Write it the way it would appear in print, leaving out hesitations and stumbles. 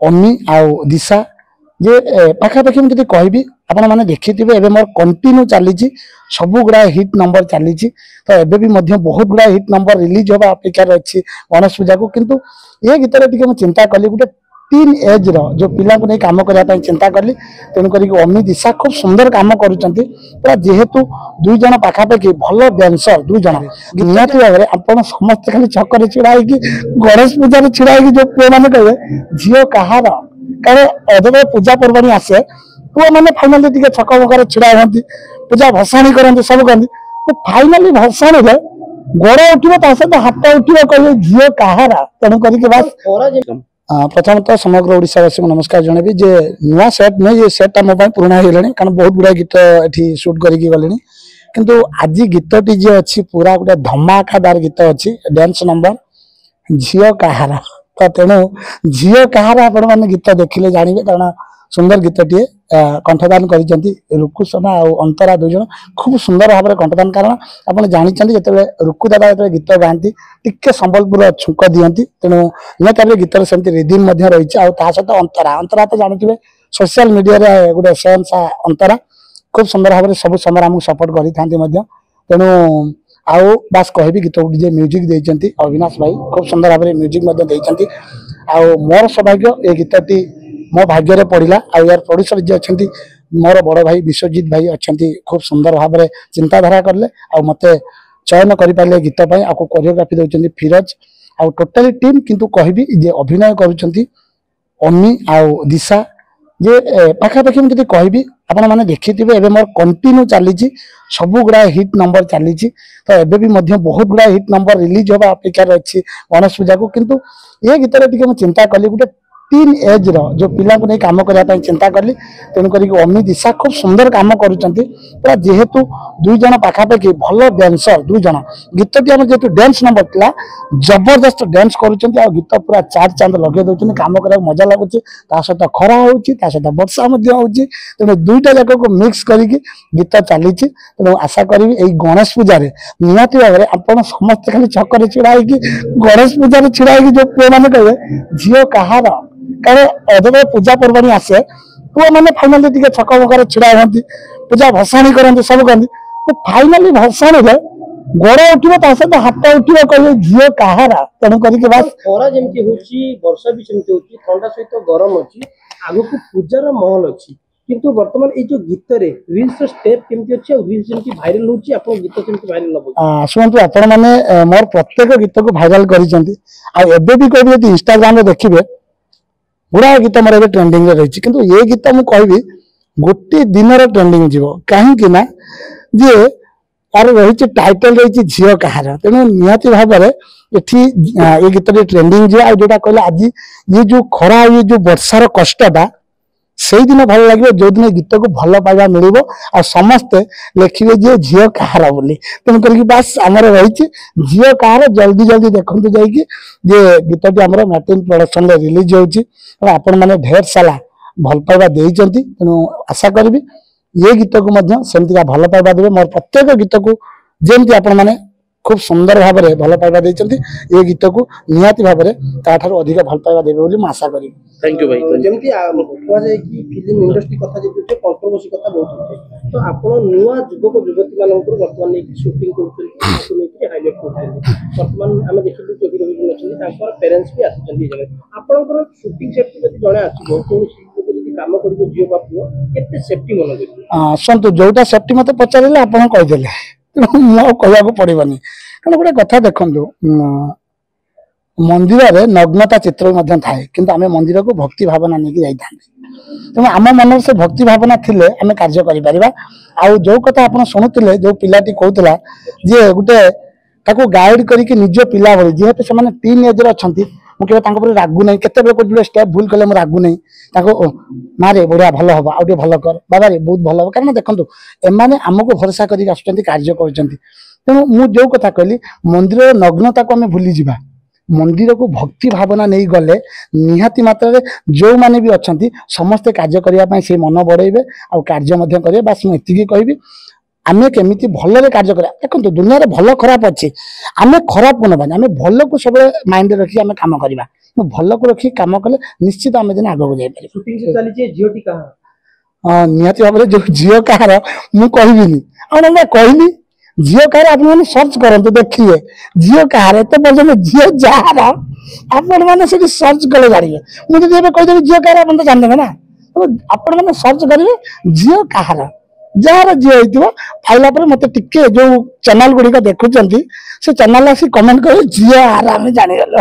अम्मी आउ दिशा जे पाखापाखि मुझे कहबी आपण मैंने देखिथे एवं मोर कंटिन्यू चली सब गुड़ा हिट नंबर चली तो एबे भी बहुत गुड़ा हिट नंबर रिलीज होगा अपेक्षा अच्छी गणेश पूजा को किंतु ये गीत टे चिंता कली गोटे टीन एज जो पिला को नहीं काम करने चिंता कली तेणुक अम्मी दिशा खूब सुंदर काम करा जेहेतु दुई जन पाखापाखि भल डांसर दुई जन निहती भाव में आप समस्त खाली छक छिड़ा गणेश पूजा छिड़ा जो पुओ मैंने कहे झील कहार कारण जब पूजा पर्वाणी आसे पुओ मैंने फाइनाली टे छक मकर छिड़ा हमें पूजा भसाणी करते सब करते फाइनाली भसाणी गोड़ उठो सहित हाथ उठो कहे झील कहार तेणुक प्रथमतः समग्र ओडिशावासी को नमस्कार जनबी जे नुआ सेट नहीं ये सेटा मो पुराना हो गलानी कारण बहुत गुड़ा गीत एठी शूट करके गले किंतु आज गीतटी जे अच्छी पूरा गोटे धमाकादार गीत अच्छी डांस नंबर झील कहार तो तेणु झील कहार आपण मैंने गीत देखिले जानवे कारण सुंदर गीतटे कंठदान रुकुसना और अंतरा दुई जन खूब सुंदर भाव में कंठदान कारण आप जानते जो रुकु दादा जो गीत गाँती टिके संबलपुर छुक दिखती तेणु निहत गीतर सेमती रिदिम रही सहित अंतरा अंतरा तो जानते सोशल मीडिया गोटे सेन्स अंतरा खूब सुंदर भाव में सब समय आमको सपोर्ट करें तेणु आउ बास कहबी गीत जे म्यूजिक देते अविनाश भाई खूब सुंदर भाव में म्यूजिक देते मोर सौभाग्य ये गीतटी मो भाग्य पड़ा यार प्रोड्यूसर जी अच्छा मोर बड़ भाई विश्वजीत भाई अच्छा खूब सुंदर भाव में चिंताधारा कले मत चयन करें गीत आपको कोरियोग्राफी दौरान फिरोज आउ टोटाली टीम किंतु कहबी जे अभिनय करुँच अम्मी आउ दिशा जे पाखापाखि मुझे कहबी आपण मैंने देखिथे एवं मोर कंटिन्यू चली सब गुड़ा हिट नंबर चली तो एबे भी बहुत गुड़ा हिट नंबर रिलीज होगा अपेक्षा अच्छी गणेश पूजा को किंतु ये गीत टे चिंता कली गोटे टीन एज जो पिला को नहीं काम करने चिंता कली तेणुक अम्मी दिशा खूब सुंदर काम करा जेहेतु दुई जन पाखापाखि भल डांसर दुई जन गीतटी आम जेहतु डांस नंबर था जबरदस्त डांस करुँच गीत पूरा चार चांद लगे दौरान काम करा मजा लगुच सहित खरा होता वर्षा तेणु दुईटा जाक को मिक्स करके गीत चली तेणु आशा करी यही गणेश पूजा निहती भाव में आप समस्त खाली छक छिड़ा गणेश पूजा छिड़ा जो पुओ मैंने कहे झील कहार कारण जब पूजा पर्वाणी आसे पुओ मैंने फाइनाली टे छक मकर छिड़ा हमें पूजा भसाणी करते सब करते फाइनाली भसाणी गोड़ उठो सहित हाथ उठो कहे झील कहार तेणुक खरा जमी वर्षा भी सेमती ठंडा सहित गरम अच्छी आगक पूजार महल अच्छी किंतु वर्तमान ये जो गीत रे रील्स स्टेप केमती अच्छी और रील्स जेमती वायरल होची आपन गीत केमती वायरल हो सुनतु आपण माने मोर प्रत्येक गीत को वायरल करिसेंती आ एबे भी कहबी यदि इंस्टाग्राम रे देखिबे गुड़ा गीत मोर एबे ट्रेंडिंग रे रहिछि किंतु ये गीत मु कहबी गोटे दिन रो ट्रेंडिंग जीवो काहे कि ना जे यार रही टाइटल रही झील कहार तेणु निहती भाव में एठी ये गीत ट्रेंडिंग जी आ जोटा कहले आज ये जो खरा ये जो वर्षार कष्टटा से दिन भल लगे जो दिन गीत को भल पाइबा मिल समस्ते लिखे जे झील कहार बोली तेणुक बास आमर रही झील कहार जल्दी जल्दी देखु जाकि गीतटी आम मैटिन प्रोडक्शन रिलीज होपण मैंने ढेर सारा भल पाइबा देते तेणु आशा करी ये गीत को सेमती भल पाइबा देवे मोर प्रत्येक गीत को जमी आपण मैंने खूब सुंदर भाव में भल पाइबा देते ये गीत को निहाती भाव में ताठार अधिक भल पाइबा देवे बोली मैं आशा करी। थैंक यू भाई तो जमती कह जाए कि फिल्म इंडस्ट्री कथा जे कंट्रोवर्सी कथा बहुत होते तो आपण नुआ युवक युवती मान वर्तमान नहीं शूटिंग करते हाईलाइट करते वर्तमान आम देखिलु जो हीरो हिरोइन अच्छी तांकर पेरेंट्स भी आसुचंदी जगह आपनकर शूटिंग सेफ्टी जति जणे आसीबो कोन काम करिबो जियो बापू केते सेफ्टी मन करिबो संतु जोटा सेफ्टी मते पचारिले आपण कहि देले मो कहया को पड़िबनी कारण गोटे कथा देखंतु मंदिर रे नग्नता चित्र मध्य थाए किंतु आमे मंदिर को भक्ति भावना नहीं जाई थांते तेणु आम मन से भक्ति भावना थिले आमे कार्य करि परिबा आ जो कथा आपण सुनुतिले जो पिलाटी कहउतला जे गुटे ताको गाइड करके निज पिला भली जेहेतु से माने टीन एज रे अछंती मु केबे ताको पर रागु नहीं केते बेले कोइ स्टेप भूल कले मु रागु नहीं ताको मारे बढ़िया भल हबा आ टे भल कर बाबा रे बहुत भल हबा कारण देखंतु एमाने हमको भरोसा करी आसुचंती कार्य करचंती तेणु मु जो कथा कहली मंदिर नग्नता को आमे भूली जिबा मंदिर को भक्ति भावना नहीं गले निहाती मात्रा जो माने भी अच्छी समस्ते कार्य करने से मन बढ़ेबे आ कार्य करेंगे बास मुझे कहबी आमे केमिति भल कार्य करा देखो दुनिया भल खराब अच्छी आमे खराब को नबानी आमे भल को सब माइंड रखी आमे काम करवा ଭଲ को रखी काम कले निश्चित आम दिन आगे जाई पारे शूटिंग चली झीटी कहा निहती भाव जो झील कहार मु कहबिनी मैं कहली झील कहार आप सर्च करते देखिए झील कहार एत पर्यटन झील जार आपण मैंने सर्च कले जानवे मुझे कहीदेवी झील कहार आप तो जानते ना तो आपण मैंने सर्च करेंगे झील कहार जार झील हो पाइला मत टिके जो चैनल गुड़िक देखुं से चैनल आसी कमेंट कर झील आर आम जानीगल।